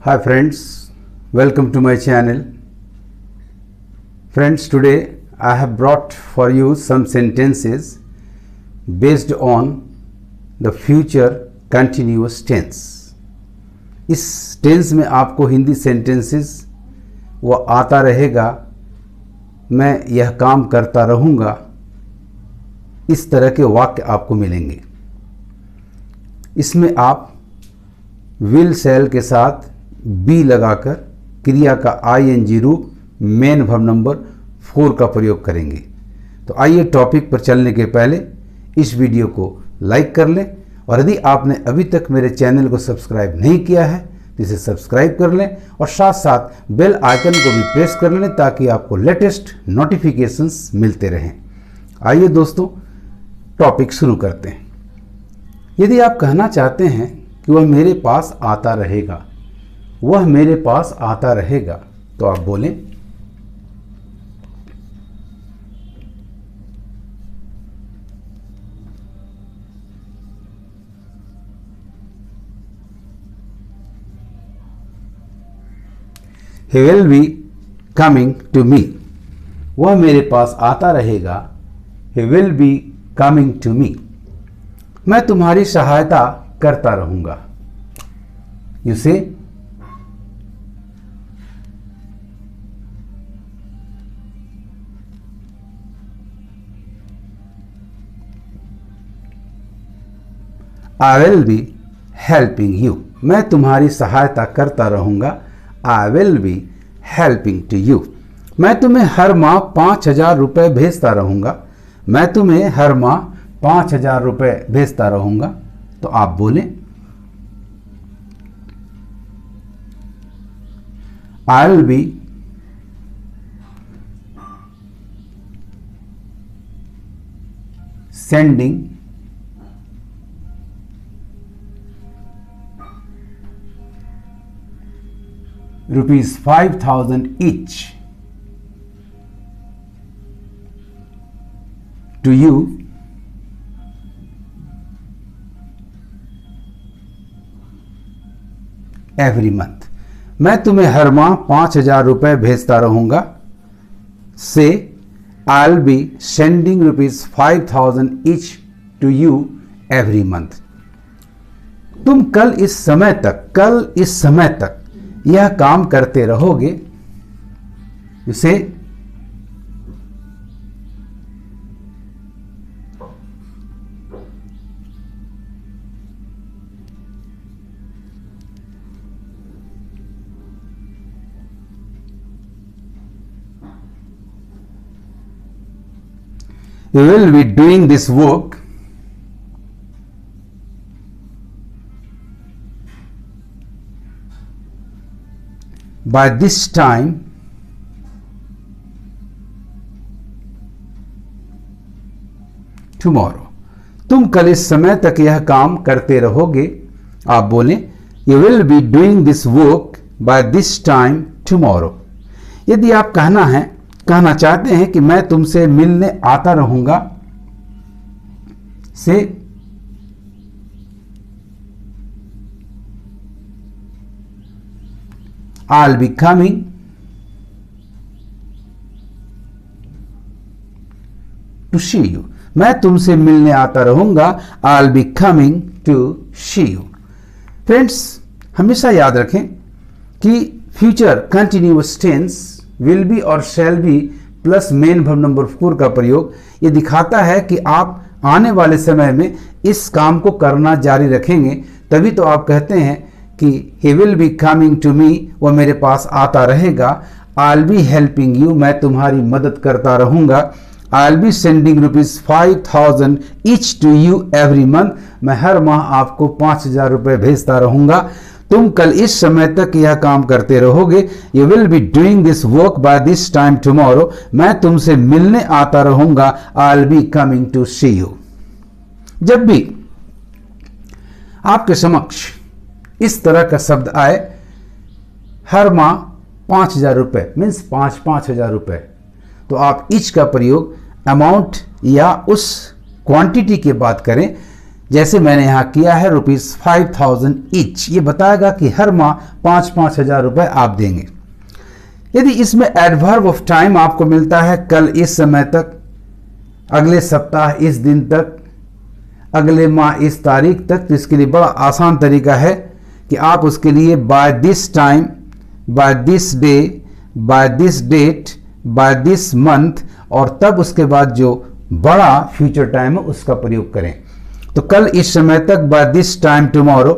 Hi friends, welcome to my channel. Friends, today I have brought for you some sentences based on the future continuous tense. इस tense में आपको Hindi sentences वो आता रहेगा, मैं यह काम करता रहूँगा, इस तरह के वाक्य आपको मिलेंगे। इसमें आप विल शैल के साथ बी लगाकर क्रिया का आईएनजी रूप मेन वर्ब नंबर 4 का प्रयोग करेंगे। तो आइए टॉपिक पर चलने के पहले इस वीडियो को लाइक कर लें और यदि आपने अभी तक मेरे चैनल को सब्सक्राइब नहीं किया है तो इसे सब्सक्राइब कर लें और साथ साथ बेल आइकन को भी प्रेस कर लें ताकि आपको लेटेस्ट नोटिफिकेशंस मिलते रहें। आइए दोस्तों टॉपिक शुरू करते हैं। यदि आप कहना चाहते हैं कि वह मेरे पास आता रहेगा, वह मेरे पास आता रहेगा, तो आप बोलें He will be coming to me. वह मेरे पास आता रहेगा। He will be coming to me. मैं तुम्हारी सहायता करता रहूंगा। You say I will be helping you. मैं तुम्हारी सहायता करता रहूंगा। I will be helping to you. मैं तुम्हें हर माह 5,000 रुपये भेजता रहूंगा। मैं तुम्हें हर माह 5,000 रुपये भेजता रहूंगा। तो आप बोलें I'll be sending rupees 5,000 each to you every month. मैं तुम्हें हर माह 5,000 रुपये भेजता रहूंगा। से I'll be sending rupees 5,000 each to you every month. तुम कल इस समय तक यह काम करते रहोगे। इसे You will be doing this work by this time tomorrow. तुम कल इस समय तक यह काम करते रहोगे। आप बोलें You will be doing this work by this time tomorrow. यदि आप कहना चाहते हैं कि मैं तुमसे मिलने आता रहूंगा, से I'll be coming to see you. मैं तुमसे मिलने आता रहूंगा। I'll be coming to see you. Friends, हमेशा याद रखें कि future continuous tense will be और shall be plus main verb number 4 का प्रयोग ये दिखाता है कि आप आने वाले समय में इस काम को करना जारी रखेंगे। तभी तो आप कहते हैं कि he will be coming to me, वह मेरे पास आता रहेगा। I'll be helping you, मैं तुम्हारी मदद करता रहूंगा। I'll be sending rupees 5,000 each to you every month, मैं हर माह आपको 5,000 रुपये भेजता रहूंगा। तुम कल इस समय तक यह काम करते रहोगे। You will be doing this work by this time tomorrow, मैं तुमसे मिलने आता रहूंगा। I'll be coming to see you. जब भी आपके समक्ष इस तरह का शब्द आए, हर माह 5,000 रुपये मीन्स 5,000 रुपये, तो आप ईच का प्रयोग अमाउंट या उस क्वांटिटी की बात करें जैसे मैंने यहाँ किया है ₹5000 ईच, ये बताएगा कि हर माह 5-5 हजार रुपए आप देंगे। यदि इसमें एडवर्ब ऑफ टाइम आपको मिलता है कल इस समय तक, अगले सप्ताह इस दिन तक, अगले माह इस तारीख तक, तो इसके लिए बड़ा आसान तरीका है कि आप उसके लिए by this time, by this day, by this date, by this month और तब उसके बाद जो बड़ा फ्यूचर टाइम है उसका प्रयोग करें। तो कल इस समय तक बाय दिस टाइम टुमारो,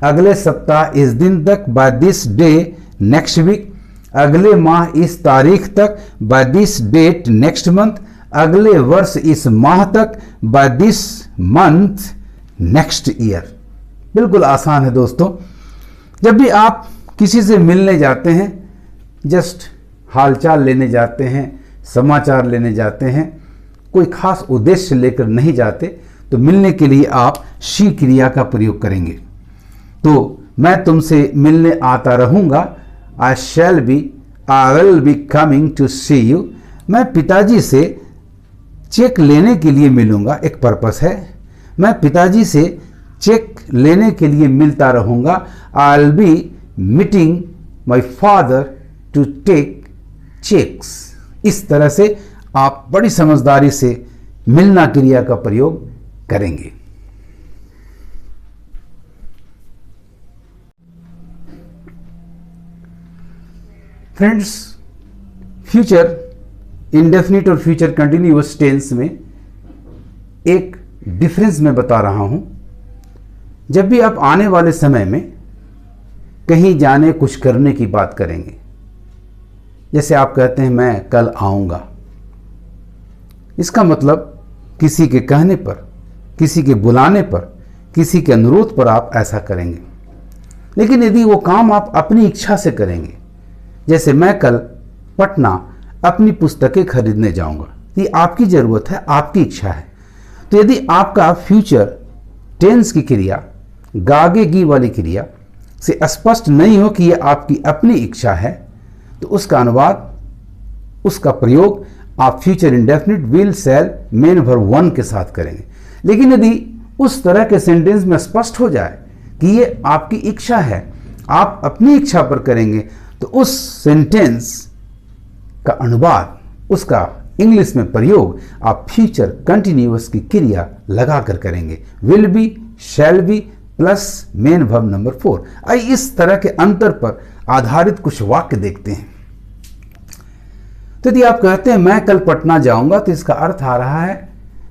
अगले सप्ताह इस दिन तक by this day next week, अगले माह इस तारीख तक by this date next month, अगले वर्ष इस माह तक by this month next year. बिल्कुल आसान है दोस्तों। जब भी आप किसी से मिलने जाते हैं, जस्ट हालचाल लेने जाते हैं, समाचार लेने जाते हैं, कोई खास उद्देश्य लेकर नहीं जाते, तो मिलने के लिए आप शी क्रिया का प्रयोग करेंगे। तो मैं तुमसे मिलने आता रहूंगा, I shall be, I will be coming to see you. मैं पिताजी से चेक लेने के लिए मिलूंगा, एक पर्पस है। मैं पिताजी से चेक लेने के लिए मिलता रहूंगा, I will be meeting my father to take checks. इस तरह से आप बड़ी समझदारी से मिलना क्रिया का प्रयोग करेंगे। फ्रेंड्स, फ्यूचर इंडेफिनिट और फ्यूचर कंटिन्यूअस टेंस में एक डिफरेंस मैं बता रहा हूं। जब भी आप आने वाले समय में कहीं जाने, कुछ करने की बात करेंगे, जैसे आप कहते हैं मैं कल आऊंगा, इसका मतलब किसी के कहने पर, किसी के बुलाने पर, किसी के अनुरोध पर आप ऐसा करेंगे। लेकिन यदि वो काम आप अपनी इच्छा से करेंगे, जैसे मैं कल पटना अपनी पुस्तकें खरीदने जाऊंगा, ये आपकी जरूरत है, आपकी इच्छा है। तो यदि आपका फ्यूचर टेंस की क्रिया गागेगी वाली क्रिया से स्पष्ट नहीं हो कि यह आपकी अपनी इच्छा है, तो उसका अनुवाद, उसका प्रयोग आप future indefinite will, shall, main verb one के साथ करेंगे। लेकिन यदि उस तरह के सेंटेंस में स्पष्ट हो जाए कि ये आपकी इच्छा है, आप अपनी इच्छा पर करेंगे, तो उस सेंटेंस का अनुवाद, उसका इंग्लिश में प्रयोग आप फ्यूचर कंटिन्यूअस की क्रिया लगाकर करेंगे। Will be, shell be plus main verb number 4। आइए इस तरह के अंतर पर आधारित कुछ वाक्य देखते हैं। तो यदि आप कहते हैं मैं कल पटना जाऊंगा, तो इसका अर्थ आ रहा है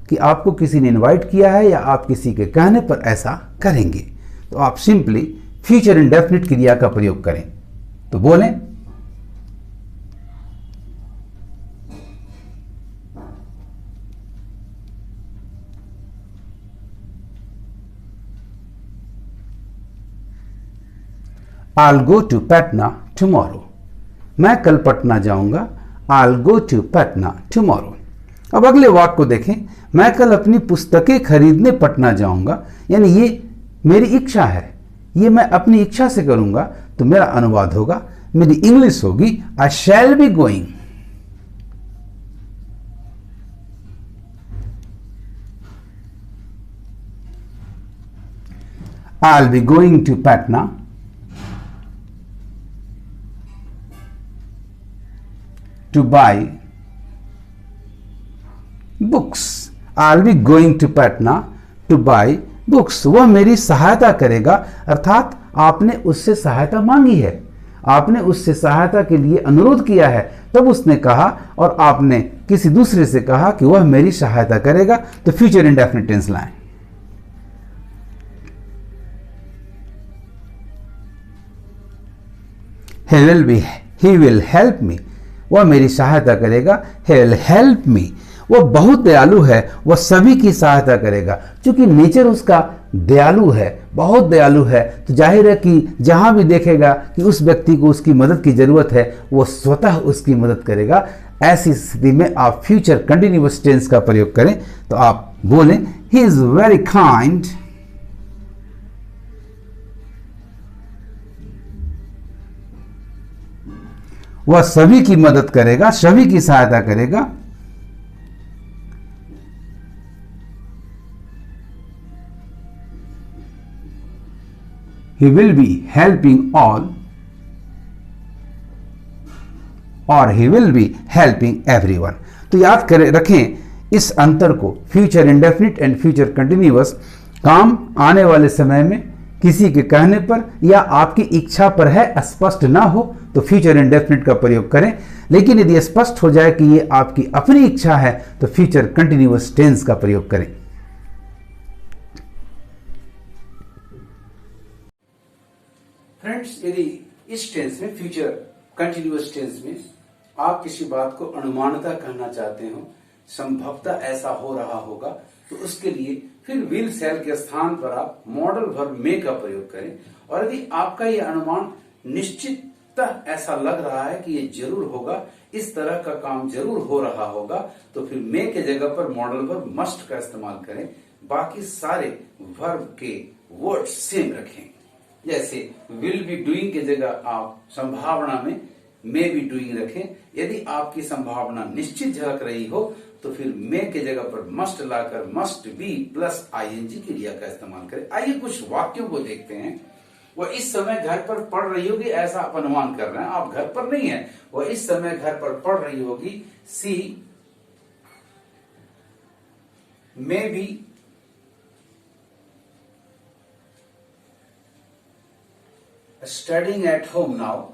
कि आपको किसी ने इनवाइट किया है या आप किसी के कहने पर ऐसा करेंगे। तो आप सिंपली फ्यूचर इंडेफिनिट क्रिया का प्रयोग करें। तो बोलें, I'll go to Patna tomorrow। मैं कल पटना जाऊंगा, I'll go to Patna tomorrow। अब अगले वाक्य को देखें, मैं कल अपनी पुस्तकें खरीदने पटना जाऊंगा, यानी ये मेरी इच्छा है, ये मैं अपनी इच्छा से करूंगा। तो मेरा अनुवाद होगा, मेरी इंग्लिश होगी I shall be going। I'll be going to Patna to buy books। I'll be going to Patna to buy books। वह मेरी सहायता करेगा, अर्थात आपने उससे सहायता मांगी है, आपने उससे सहायता के लिए अनुरोध किया है, तब उसने कहा और आपने किसी दूसरे से कहा कि वह मेरी सहायता करेगा। तो फ्यूचर इंडेफिनिट टेंस लाएं। he will help me। वह मेरी सहायता करेगा। he will help me। वह बहुत दयालु है, वह सभी की सहायता करेगा। क्योंकि नेचर उसका दयालु है, बहुत दयालु है, तो जाहिर है कि जहां भी देखेगा कि उस व्यक्ति को उसकी मदद की जरूरत है, वो स्वतः उसकी मदद करेगा। ऐसी स्थिति में आप फ्यूचर कंटिन्यूअस टेंस का प्रयोग करें। तो आप बोलें, ही इज वेरी काइंड, वह सभी की मदद करेगा, सभी की सहायता करेगा। he will be helping all or he will be helping everyone। तो याद करें रखें इस अंतर को, future indefinite and future continuous काम आने वाले समय में किसी के कहने पर या आपकी इच्छा पर है, स्पष्ट ना हो तो फ्यूचर इंडेफिनिट का प्रयोग करें, लेकिन यदि स्पष्ट हो जाए कि ये आपकी अपनी इच्छा है तो फ्यूचर कंटिन्यूअस टेंस का प्रयोग करें। फ्रेंड्स, यदि इस टेंस में, फ्यूचर कंटिन्यूअस टेंस में आप किसी बात को अनुमानतः कहना चाहते हो, संभवतः ऐसा हो रहा होगा, तो उसके लिए फिर विल शैल के स्थान पर आप मॉडल वर्ब मे का प्रयोग करें। और यदि आपका ये अनुमान निश्चिततः ऐसा लग रहा है कि ये जरूर होगा, इस तरह का काम जरूर हो रहा होगा, तो फिर मे के जगह पर मॉडल वर्ब मस्ट का इस्तेमाल करें। बाकी सारे वर्ब के वर्ड सेम रखें। जैसे विल बी डूइंग की जगह आप संभावना में मे बी डूइंग रखें। यदि आपकी संभावना निश्चित झलक रही हो तो फिर मे के जगह पर मस्ट लाकर मस्ट बी प्लस आईएनजी की क्रिया का इस्तेमाल करें। आइए कुछ वाक्यों को देखते हैं। वह इस समय घर पर पढ़ रही होगी, ऐसा आप अनुमान कर रहे हैं, आप घर पर नहीं है, वह इस समय घर पर पढ़ रही होगी। She may be studying at home now,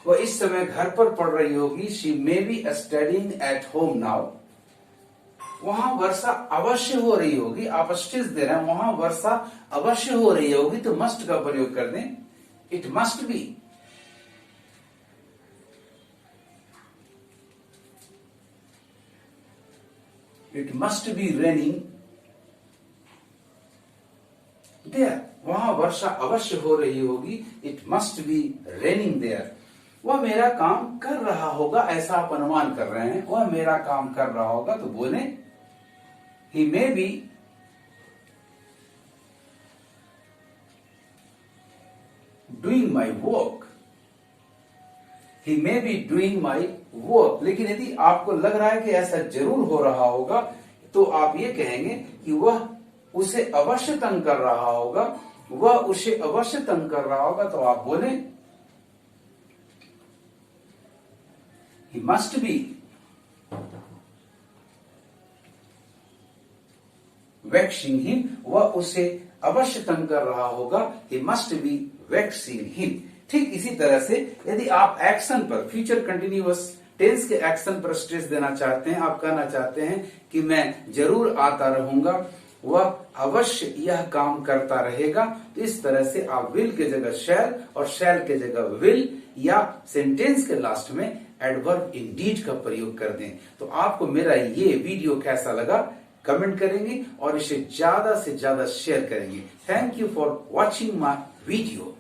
वह इस समय घर पर पढ़ रही होगी। She may be studying at home now. वहां वर्षा अवश्य हो रही होगी, आप स्ट्रेस दे रहे हैं, वहां वर्षा अवश्य हो रही होगी, तो मस्ट का प्रयोग कर दें। It must be. It must be raining there. वहां वर्षा अवश्य हो रही होगी, it must be raining there. वह मेरा काम कर रहा होगा, ऐसा आप अनुमान कर रहे हैं, वह मेरा काम कर रहा होगा, तो बोले he may be doing my work. He may be doing my work. लेकिन यदि आपको लग रहा है कि ऐसा जरूर हो रहा होगा, तो आप ये कहेंगे कि वह उसे अवश्य तंग कर रहा होगा, वह उसे अवश्य तंग कर रहा होगा, तो आप बोले he must be vexing him। वह उसे अवश्य तंग कर रहा होगा, he must be vexing him। ठीक इसी तरह से यदि आप एक्शन पर, फ्यूचर कंटिन्यूअस टेंस के एक्शन पर स्ट्रेस देना चाहते हैं, आप कहना चाहते हैं कि मैं जरूर आता रहूंगा, वह अवश्य यह काम करता रहेगा, तो इस तरह से आप विल के जगह शैल और शैल के जगह विल या सेंटेंस के लास्ट में एडवर्ब इंडीड का प्रयोग कर दें। तो आपको मेरा ये वीडियो कैसा लगा कमेंट करेंगे और इसे ज्यादा से ज्यादा शेयर करेंगे। Thank you for watching my video.